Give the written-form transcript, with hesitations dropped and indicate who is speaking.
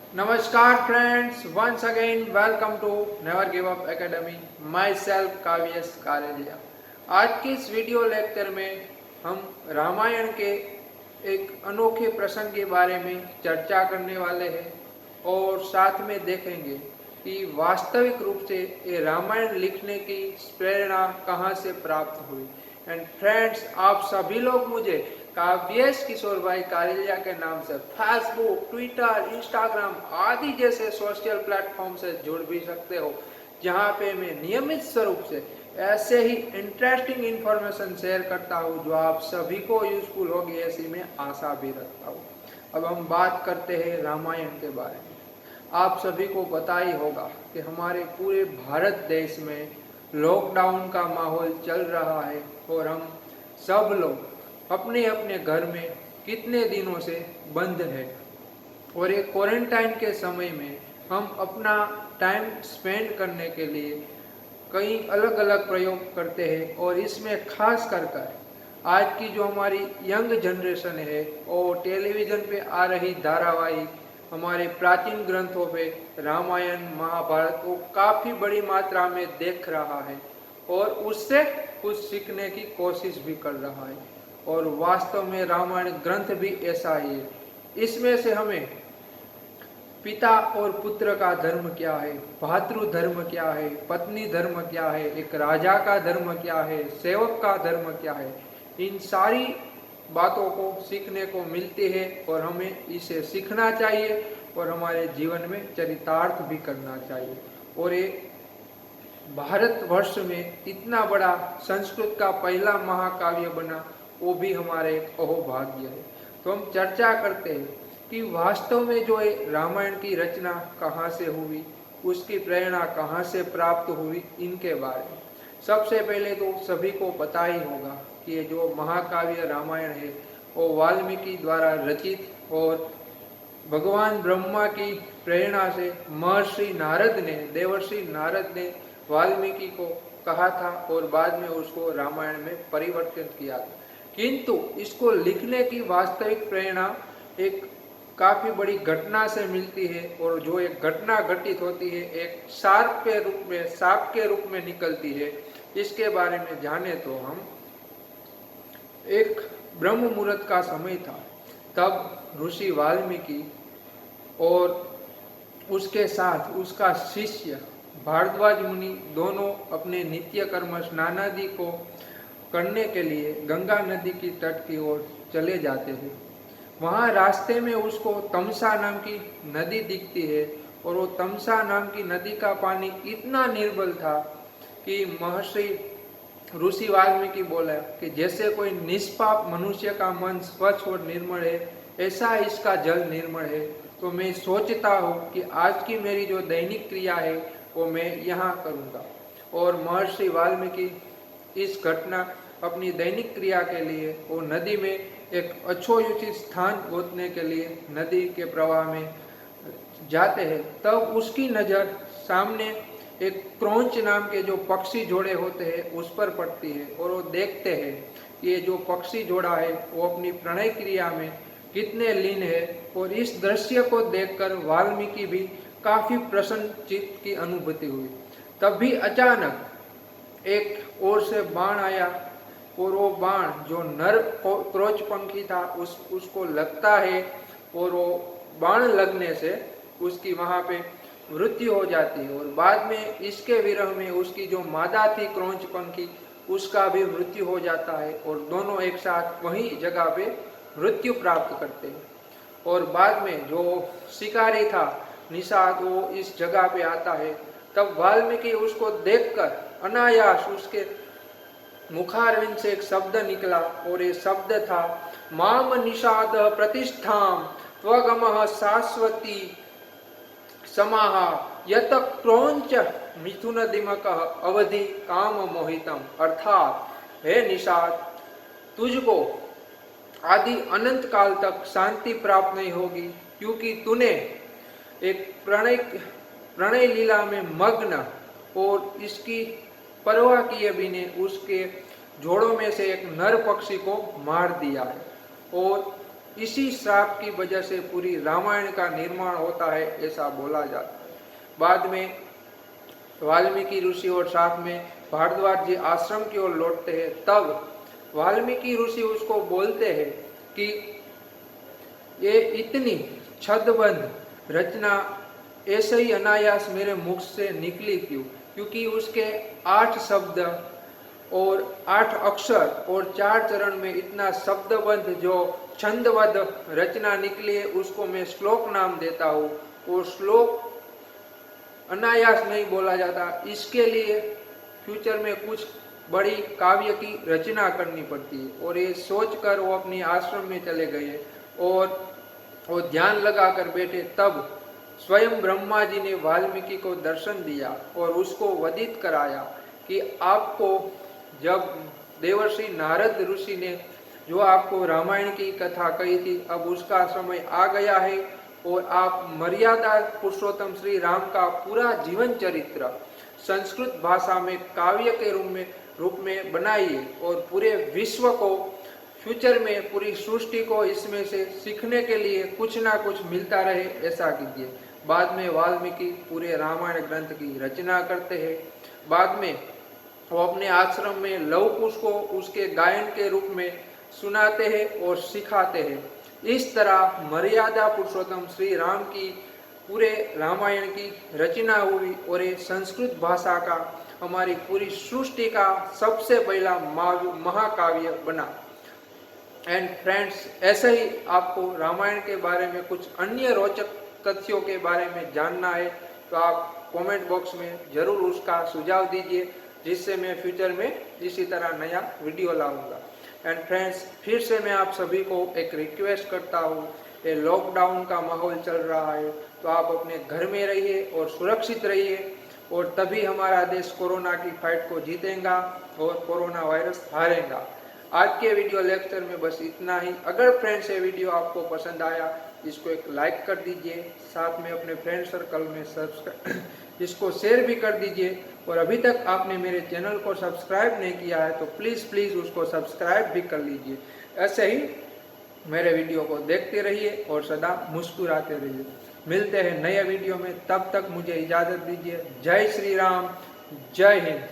Speaker 1: नमस्कार friends, once again welcome to never give up academy. My self Kavyas Karelia. आज की इस वीडियो लेक्चर में हम रामायण के एक अनोखे प्रसंग के बारे में चर्चा करने वाले हैं और साथ में देखेंगे कि वास्तविक रूप से ये रामायण लिखने की प्रेरणा कहाँ से प्राप्त हुई। एंड फ्रेंड्स, आप सभी लोग मुझे काव्येश किशोर भाई कारेलिया के नाम से फेसबुक, ट्विटर, इंस्टाग्राम आदि जैसे सोशल प्लेटफॉर्म से जुड़ भी सकते हो, जहाँ पे मैं नियमित स्वरूप से ऐसे ही इंटरेस्टिंग इंफॉर्मेशन शेयर करता हूँ जो आप सभी को यूजफुल होगी, ऐसी मैं आशा भी रखता हूँ। अब हम बात करते हैं रामायण के बारे में। आप सभी को पता ही होगा कि हमारे पूरे भारत देश में लॉकडाउन का माहौल चल रहा है और हम सब लोग अपने अपने घर में कितने दिनों से बंद है। और एक क्वारंटाइन के समय में हम अपना टाइम स्पेंड करने के लिए कई अलग अलग प्रयोग करते हैं और इसमें खास कर आज की जो हमारी यंग जनरेशन है वो टेलीविज़न पे आ रही धारावाहिक, हमारे प्राचीन ग्रंथों पे रामायण महाभारत को काफ़ी बड़ी मात्रा में देख रहा है और उससे कुछ सीखने की कोशिश भी कर रहा है। और वास्तव में रामायण ग्रंथ भी ऐसा ही है। इसमें से हमें पिता और पुत्र का धर्म क्या है, भातृ धर्म क्या है, पत्नी धर्म क्या है, एक राजा का धर्म क्या है, सेवक का धर्म क्या है, इन सारी बातों को सीखने को मिलती है और हमें इसे सीखना चाहिए और हमारे जीवन में चरितार्थ भी करना चाहिए। और ये भारतवर्ष में इतना बड़ा संस्कृत का पहला महाकाव्य बना, वो भी हमारे एक अहोभाग्य है। तो हम चर्चा करते हैं कि वास्तव में जो है रामायण की रचना कहाँ से हुई, उसकी प्रेरणा कहाँ से प्राप्त हुई, इनके बारे में। सबसे पहले तो सभी को पता ही होगा कि ये जो महाकाव्य रामायण है वो वाल्मीकि द्वारा रचित और भगवान ब्रह्मा की प्रेरणा से महर्षि नारद ने, देवर्षि नारद ने वाल्मीकि को कहा था और बाद में उसको रामायण में परिवर्तित किया था। किंतु इसको लिखने की वास्तविक प्रेरणा एक काफी बड़ी घटना से मिलती है और जो एक घटना घटित होती है एक साप के रूप में निकलती है। इसके बारे में जाने तो हम, एक ब्रह्म मुहूर्त का समय था, तब ऋषि वाल्मीकि और उसके साथ उसका शिष्य भारद्वाज मुनि दोनों अपने नित्य कर्म स्नानादि को करने के लिए गंगा नदी की तट की ओर चले जाते हैं। वहाँ रास्ते में उसको तमसा नाम की नदी दिखती है और वो तमसा नाम की नदी का पानी इतना निर्मल था कि महर्षि ऋषि वाल्मीकि बोला कि जैसे कोई निष्पाप मनुष्य का मन स्वच्छ और निर्मल है, ऐसा इसका जल निर्मल है। तो मैं सोचता हूँ कि आज की मेरी जो दैनिक क्रिया है वो मैं यहाँ करूँगा। और महर्षि वाल्मीकि इस घटना अपनी दैनिक क्रिया के लिए वो नदी में एक अच्छोयुचित स्थान गोतने के लिए नदी के प्रवाह में जाते हैं। तब उसकी नज़र सामने एक क्रोंच नाम के जो पक्षी जोड़े होते हैं उस पर पड़ती है और वो देखते हैं कि ये जो पक्षी जोड़ा है वो अपनी प्रणय क्रिया में कितने लीन है। और इस दृश्य को देखकर वाल्मीकि भी काफी प्रसन्न चित्त की अनुभूति हुई। तभी अचानक एक ओर से बाण आया और वो बाण जो नर क्रोच पंखी था उसको लगता है और वो बाण लगने से उसकी वहां पे मृत्यु हो जाती है। और बाद में इसके विरह में उसकी जो मादा थी क्रोच पंखी, उसका भी मृत्यु हो जाता है और दोनों एक साथ वही जगह पे मृत्यु प्राप्त करते हैं। और बाद में जो शिकारी था निषाद, वो इस जगह पे आता है। तब वाल्मीकि उसको देखकर अनायास उसके मुखारविंद से एक शब्द निकला और ये शब्द था माम निषाद प्रतिष्ठाम त्वगमः शाश्वती समाहा यत क्रोंच मिथुन दिमक अवधि काम मोहितम। अर्थात हे निषाद, तुझको आदि अनंत काल तक शांति प्राप्त नहीं होगी, क्योंकि तूने एक प्रणय लीला में मग्न और इसकी परवाह किए बिना उसके जोड़ों में से एक नर पक्षी को मार दिया है। और इसी श्राप की वजह से पूरी रामायण का निर्माण होता है, ऐसा बोला जाता है। बाद में वाल्मीकि ऋषि और साथ में भारद्वाज जी आश्रम की ओर लौटते हैं, तब वाल्मीकि ऋषि उसको बोलते हैं कि ये इतनी छदबंद रचना ऐसे ही अनायास मेरे मुख से निकली क्यों? क्योंकि उसके 8 शब्द और 8 अक्षर और 4 चरण में इतना शब्दबद्ध जो छंदबद्ध रचना निकली है, उसको मैं श्लोक नाम देता हूँ। और श्लोक अनायास नहीं बोला जाता, इसके लिए फ्यूचर में कुछ बड़ी काव्य की रचना करनी पड़ती है। और ये सोचकर वो अपनी आश्रम में चले गए और वो ध्यान लगा कर बैठे। तब स्वयं ब्रह्मा जी ने वाल्मीकि को दर्शन दिया और उसको वधित कराया कि आपको, जब देवर्षि नारद ऋषि ने जो आपको रामायण की कथा कही थी, अब उसका समय आ गया है और आप मर्यादा पुरुषोत्तम श्री राम का पूरा जीवन चरित्र संस्कृत भाषा में काव्य के रूप में बनाइए और पूरे विश्व को, फ्यूचर में पूरी सृष्टि को इसमें से सीखने के लिए कुछ ना कुछ मिलता रहे, ऐसा कीजिए। बाद में वाल्मीकि पूरे रामायण ग्रंथ की रचना करते हैं। बाद में वो अपने आश्रम में लव कुश को उसके गायन के रूप में सुनाते हैं और सिखाते हैं। इस तरह मर्यादा पुरुषोत्तम श्री राम की पूरे रामायण की रचना हुई और ये संस्कृत भाषा का हमारी पूरी सृष्टि का सबसे पहला महाकाव्य बना। एंड फ्रेंड्स, ऐसे ही आपको रामायण के बारे में कुछ अन्य रोचक तथ्यों के बारे में जानना है तो आप कमेंट बॉक्स में जरूर उसका सुझाव दीजिए, जिससे मैं फ्यूचर में इसी तरह नया वीडियो लाऊंगा। एंड फ्रेंड्स, फिर से मैं आप सभी को एक रिक्वेस्ट करता हूँ, ये लॉकडाउन का माहौल चल रहा है तो आप अपने घर में रहिए और सुरक्षित रहिए, और तभी हमारा देश कोरोना की फाइट को जीतेगा और कोरोना वायरस हारेगा। आज के वीडियो लेक्चर में बस इतना ही। अगर फ्रेंड्स ये वीडियो आपको पसंद आया, इसको एक लाइक कर दीजिए, साथ में अपने फ्रेंड सर्कल में इसको शेयर भी कर दीजिए। और अभी तक आपने मेरे चैनल को सब्सक्राइब नहीं किया है तो प्लीज़ उसको सब्सक्राइब भी कर लीजिए। ऐसे ही मेरे वीडियो को देखते रहिए और सदा मुस्कुराते रहिए। मिलते हैं नए वीडियो में, तब तक मुझे इजाज़त दीजिए। जय श्री राम, जय हिंद।